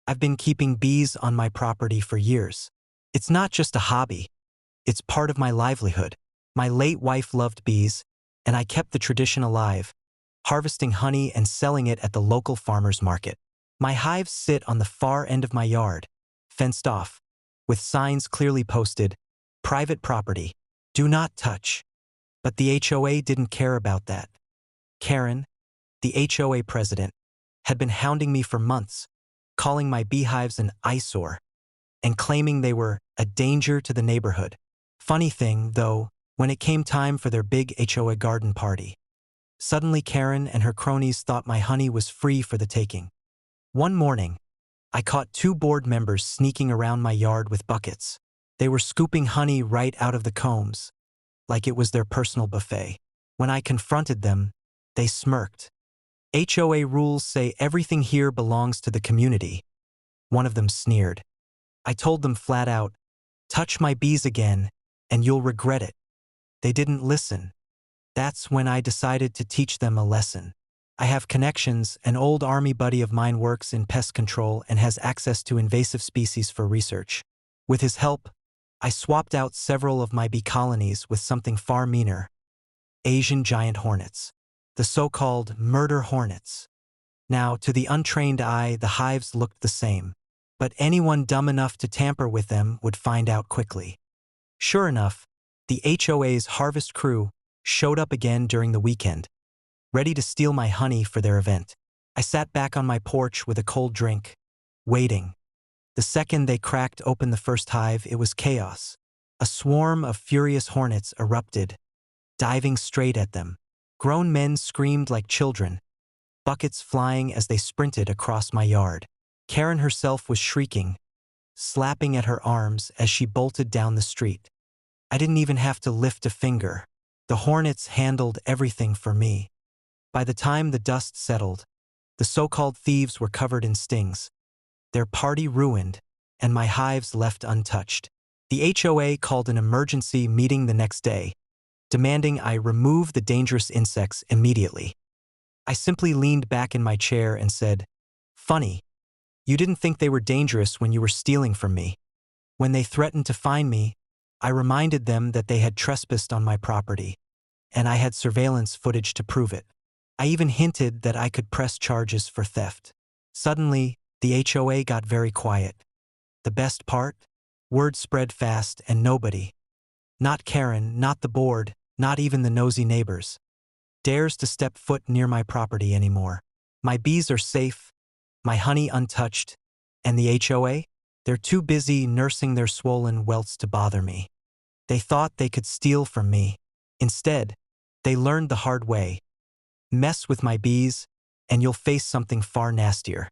I've been keeping bees on my property for years. It's not just a hobby. It's part of my livelihood. My late wife loved bees, and I kept the tradition alive, harvesting honey and selling it at the local farmer's market. My hives sit on the far end of my yard, fenced off, with signs clearly posted, "Private property, do not touch." But the HOA didn't care about that. Karen, the HOA president, had been hounding me for months, calling my beehives an eyesore, and claiming they were a danger to the neighborhood. Funny thing, though, when it came time for their big HOA garden party, suddenly Karen and her cronies thought my honey was free for the taking. One morning, I caught two board members sneaking around my yard with buckets. They were scooping honey right out of the combs, like it was their personal buffet. When I confronted them, they smirked. "HOA rules say everything here belongs to the community," one of them sneered. I told them flat out, "Touch my bees again, and you'll regret it." They didn't listen. That's when I decided to teach them a lesson. I have connections. An old army buddy of mine works in pest control and has access to invasive species for research. With his help, I swapped out several of my bee colonies with something far meaner: Asian giant hornets, the so-called murder hornets. Now, to the untrained eye, the hives looked the same, but anyone dumb enough to tamper with them would find out quickly. Sure enough, the HOA's harvest crew showed up again during the weekend, ready to steal my honey for their event. I sat back on my porch with a cold drink, waiting. The second they cracked open the first hive, it was chaos. A swarm of furious hornets erupted, diving straight at them. Grown men screamed like children, buckets flying as they sprinted across my yard. Karen herself was shrieking, slapping at her arms as she bolted down the street. I didn't even have to lift a finger. The hornets handled everything for me. By the time the dust settled, the so-called thieves were covered in stings, their party ruined, and my hives left untouched. The HOA called an emergency meeting the next day, demanding I remove the dangerous insects immediately. I simply leaned back in my chair and said, "Funny, you didn't think they were dangerous when you were stealing from me." When they threatened to fine me, I reminded them that they had trespassed on my property, and I had surveillance footage to prove it. I even hinted that I could press charges for theft. Suddenly, the HOA got very quiet. The best part? Word spread fast, and nobody, not Karen, not the board, not even the nosy neighbors, dares to step foot near my property anymore. My bees are safe, my honey untouched, and the HOA? They're too busy nursing their swollen welts to bother me. They thought they could steal from me. Instead, they learned the hard way. Mess with my bees, and you'll face something far nastier.